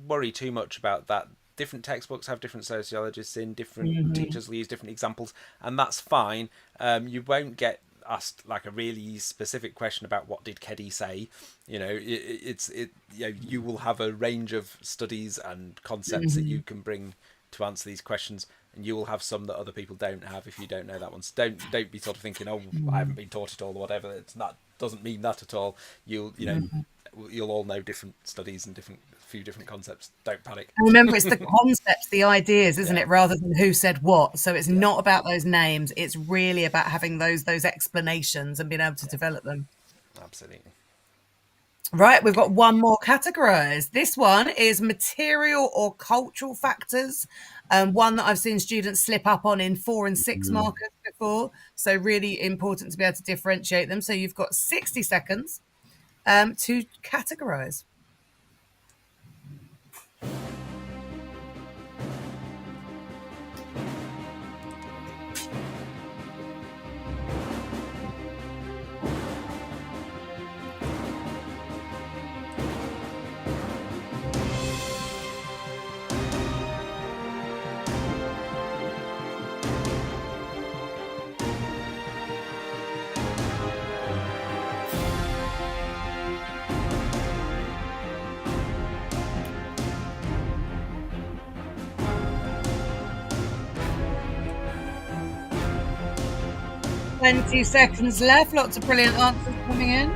worry too much about that. Different textbooks have different sociologists in, different teachers will use different examples, and that's fine. You won't get asked like a really specific question about what did Keddy say. You will have a range of studies and concepts that you can bring to answer these questions, and you will have some that other people don't have if you don't know that one. So don't be sort of thinking, I haven't been taught it all or whatever. It's not, doesn't mean that at all. You'll all know different studies and few different concepts. Don't panic. And remember, it's the concepts, the ideas, isn't it, rather than who said what. So it's not about those names. It's really about having those explanations and being able to develop them. Absolutely. Right, we've got one more categorized. This one is material or cultural factors. One that I've seen students slip up on in 4 and 6 markers before. So really important to be able to differentiate them. So you've got 60 seconds to categorize. Plenty seconds left. Lots of brilliant answers coming in.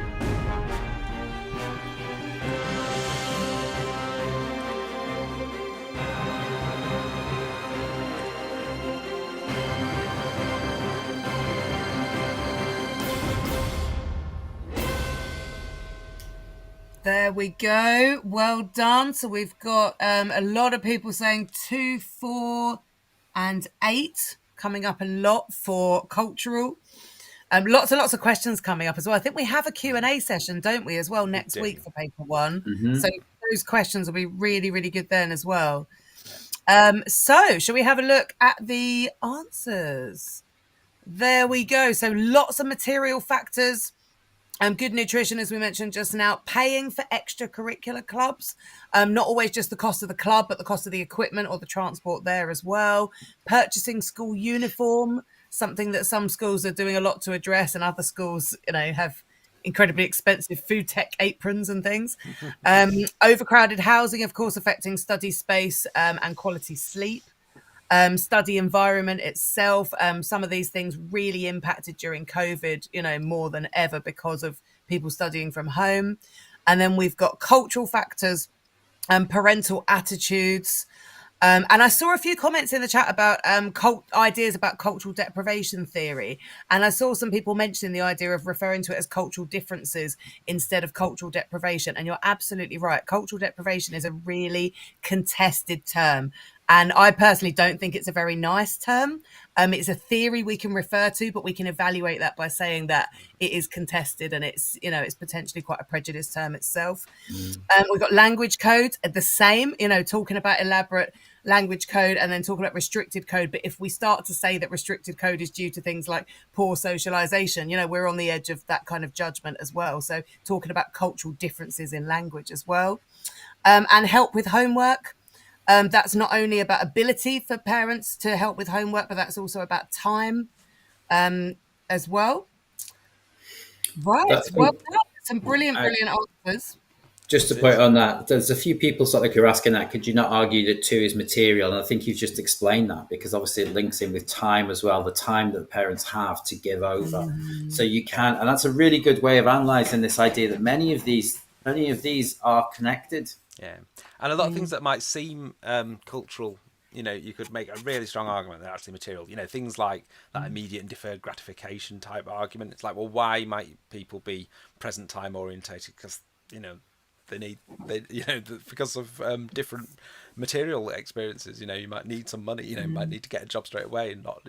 There we go. Well done. So we've got a lot of people saying 2, 4, and 8 coming up a lot for cultural. Lots and lots of questions coming up as well. I think we have a Q&A session, don't we, as well, next week for paper one. So those questions will be really, really good then as well. So shall we have a look at the answers? There we go. So lots of material factors. Good nutrition, as we mentioned just now, paying for extracurricular clubs, not always just the cost of the club, but the cost of the equipment or the transport there as well. Purchasing school uniform, something that some schools are doing a lot to address, and other schools, have incredibly expensive food tech aprons and things. Overcrowded housing, of course, affecting study space and quality sleep. Study environment itself. Some of these things really impacted during COVID, more than ever because of people studying from home. And then we've got cultural factors, parental attitudes. And I saw a few comments in the chat about ideas about cultural deprivation theory. And I saw some people mentioning the idea of referring to it as cultural differences instead of cultural deprivation. And you're absolutely right. Cultural deprivation is a really contested term. And I personally don't think it's a very nice term. It's a theory we can refer to, but we can evaluate that by saying that it is contested and it's potentially quite a prejudiced term itself. We've got language code, the same, talking about elaborate language code and then talking about restricted code. But if we start to say that restricted code is due to things like poor socialization, we're on the edge of that kind of judgment as well. So talking about cultural differences in language as well. And help with homework. That's not only about ability for parents to help with homework, but that's also about time as well. Right. Well done. Some brilliant answers. Just to point on that, there's a few people sort of like you're asking that, could you not argue that 2 is material? And I think you've just explained that because obviously it links in with time as well, the time that the parents have to give over. So you can, and that's a really good way of analysing this idea that many of these are connected. Yeah, and a lot of things that might seem cultural, you could make a really strong argument that they're actually material. Things like that immediate and deferred gratification type argument. It's like, well, why might people be present time orientated? Because because of different material experiences. You might need some money. You might need to get a job straight away, and not.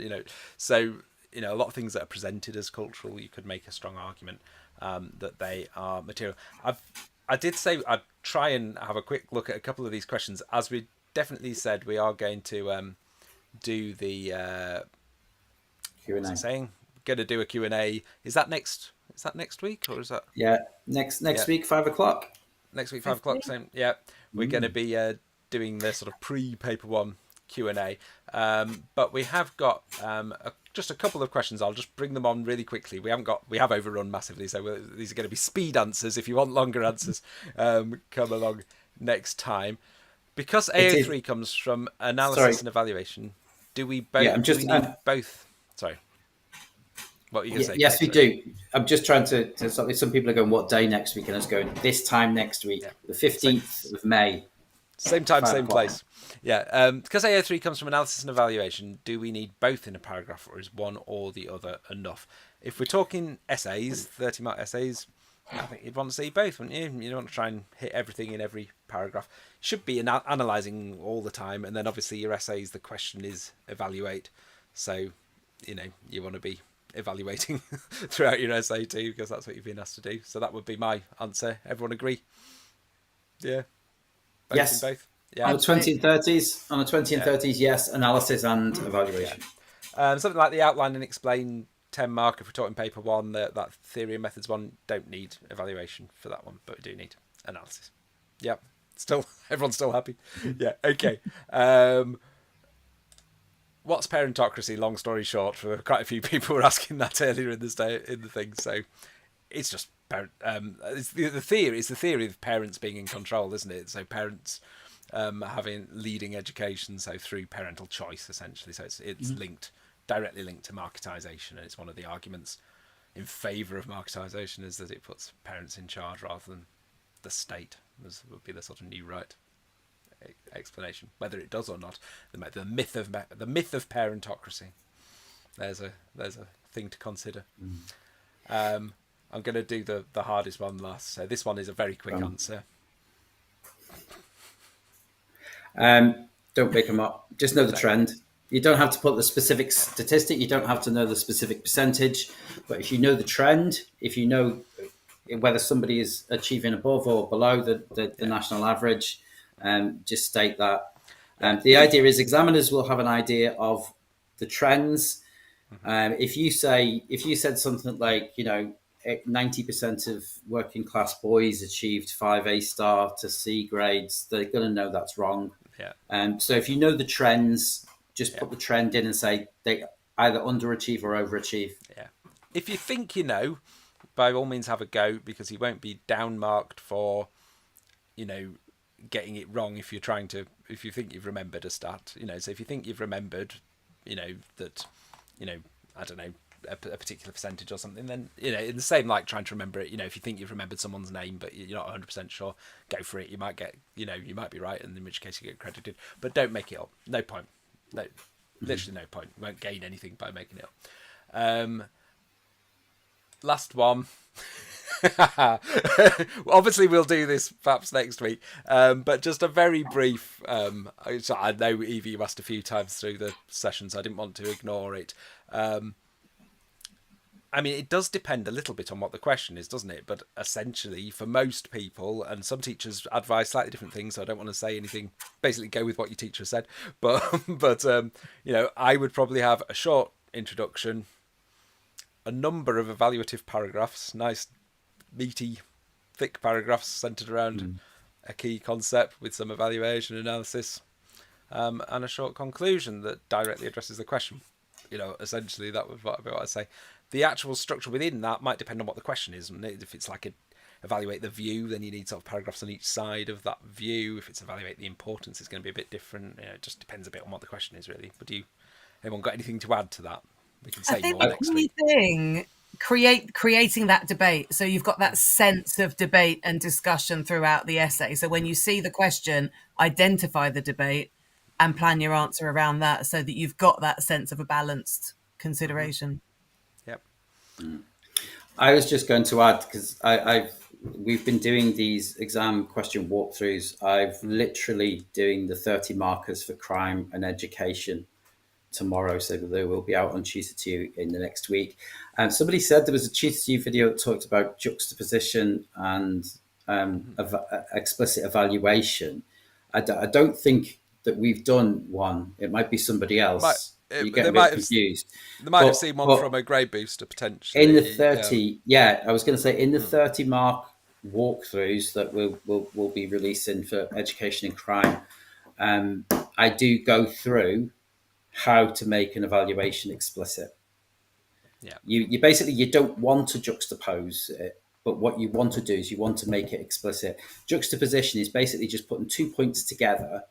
So a lot of things that are presented as cultural, you could make a strong argument that they are material. I did say I'd try and have a quick look at a couple of these questions. As we definitely said, we are going to do the Q&A. Saying going to do a Q&A. Is that next week or is that? Yeah, next week, 5:00. Next week, 5:00. Same. Yeah, we're going to be doing the sort of pre-paper one Q&A. But we have got just a couple of questions. I'll just bring them on really quickly. We have overrun massively, so these are going to be speed answers. If you want longer answers, come along next time. Because AO3 comes from analysis and evaluation, do we both? Yeah, do we need both? Sorry. What were you going to say? Yes, we do. I'm just trying to. Some people are going, what day next week? And it's going this time next week, the 15th of May. Same time, same place. Yeah, because AO3 comes from analysis and evaluation, do we need both in a paragraph, or is one or the other enough? If we're talking essays, 30-mark essays, I think you'd want to see both, wouldn't you? You don't want to try and hit everything in every paragraph. Should be analysing all the time, and then obviously your essays, the question is evaluate. So, you want to be evaluating throughout your essay too, because that's what you've been asked to do. So that would be my answer. Everyone agree? Yeah. Both. Yes. Both. Yeah. On the 20 and 30s, yes, analysis and evaluation. Yeah. Something like the outline and explain 10 mark. If we're talking paper one, that theory and methods one, don't need evaluation for that one, but we do need analysis. Yeah. Everyone's still happy. Yeah. Okay. What's parentocracy? Long story short, for quite a few people were asking that earlier in the thing. So it's just it's the theory of parents being in control, isn't it? So parents having leading education, so through parental choice, essentially. So it's directly linked to marketisation, and it's one of the arguments in favour of marketisation is that it puts parents in charge rather than the state. This would be the sort of new right explanation. Whether it does or not, the myth of parentocracy. There's a thing to consider. I'm going to do the hardest one last. So this one is a very quick answer. Don't pick them up. Just know the trend. You don't have to put the specific statistic. You don't have to know the specific percentage. But if you know the trend, if you know whether somebody is achieving above or below the national average, just state that. The idea is examiners will have an idea of the trends. If you said something like, 90% of working class boys achieved 5 A star to C grades, they're going to know that's wrong. Yeah. So if you know the trends, just put the trend in and say they either underachieve or overachieve. Yeah. If you think you know, by all means have a go, because you won't be down marked for, getting it wrong if you think you've remembered a stat. So if you think you've remembered, that, I don't know, a particular percentage or something, then, in the same like trying to remember it, if you think you've remembered someone's name but you're not 100% sure, go for it. You might get, you might be right, and in which case you get credited, but don't make it up. No point. No, literally no point. You won't gain anything by making it up. Last one. Obviously we'll do this perhaps next week, but just a very brief, I know Evie, you asked a few times through the sessions, I didn't want to ignore it. I mean, it does depend a little bit on what the question is, doesn't it? But essentially, for most people, and some teachers advise slightly different things, so I don't want to say anything. Basically, go with what your teacher said. But I would probably have a short introduction, a number of evaluative paragraphs, nice, meaty, thick paragraphs centered around a key concept with some evaluation analysis, and a short conclusion that directly addresses the question. Essentially, that would be what I say. The actual structure within that might depend on what the question is. If it's like evaluate the view, then you need sort of paragraphs on each side of that view. If it's evaluate the importance, it's going to be a bit different. It just depends a bit on what the question is, really. But anyone got anything to add to that? We can say more next week. Creating that debate, so you've got that sense of debate and discussion throughout the essay. So when you see the question, identify the debate and plan your answer around that, so that you've got that sense of a balanced consideration. Yep. I was just going to add, because we've been doing these exam question walkthroughs. I've literally doing the 30 markers for crime and education tomorrow, so they will be out on Tutor 2 in the next week. And somebody said there was a Tutor 2 video that talked about juxtaposition and explicit evaluation. I don't think that we've done one. It might be somebody else. You get a bit confused. They might have seen one from a grade booster potentially. In the 30, I was going to say in the 30 mark walkthroughs that we'll be releasing for education and crime, I do go through how to make an evaluation explicit. Yeah. You basically, you don't want to juxtapose it, but what you want to do is you want to make it explicit. Juxtaposition is basically just putting 2 points together,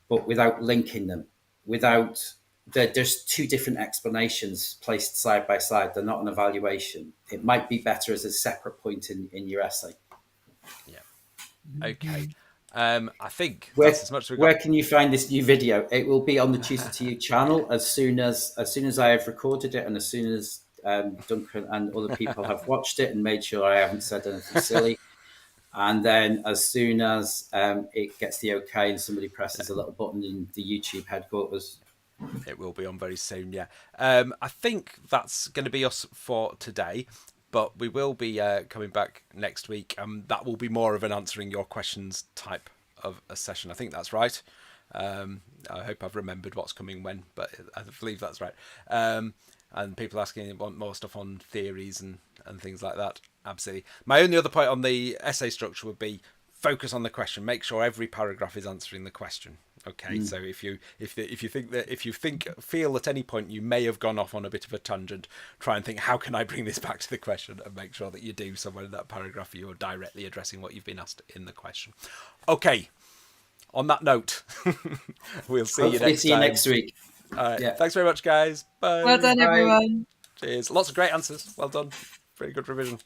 but without linking them. There's two different explanations placed side by side. They're not an evaluation. It might be better as a separate point in your essay. Yeah. Okay. I think that's as much as we've got. Where can you find this new video? It will be on the Tutor to You channel as soon as I have recorded it, and as soon as Duncan and other people have watched it and made sure I haven't said anything silly. And then as soon as it gets the okay and somebody presses a little button in the YouTube headquarters. It will be on very soon, yeah. I think that's going to be us for today, but we will be coming back next week. That will be more of an answering your questions type of a session. I think that's right. I hope I've remembered what's coming when, but I believe that's right. And people asking want more stuff on theories and things like that. Absolutely. My only other point on the essay structure would be focus on the question. Make sure every paragraph is answering the question. Okay. So if you feel at any point you may have gone off on a bit of a tangent, try and think, how can I bring this back to the question, and make sure that you do somewhere in that paragraph you're directly addressing what you've been asked in the question. Okay. On that note, we'll see you next time. Next week. All right. Yeah. Thanks very much, guys. Bye. Well done, everyone. Cheers. Lots of great answers. Well done. Pretty good revision.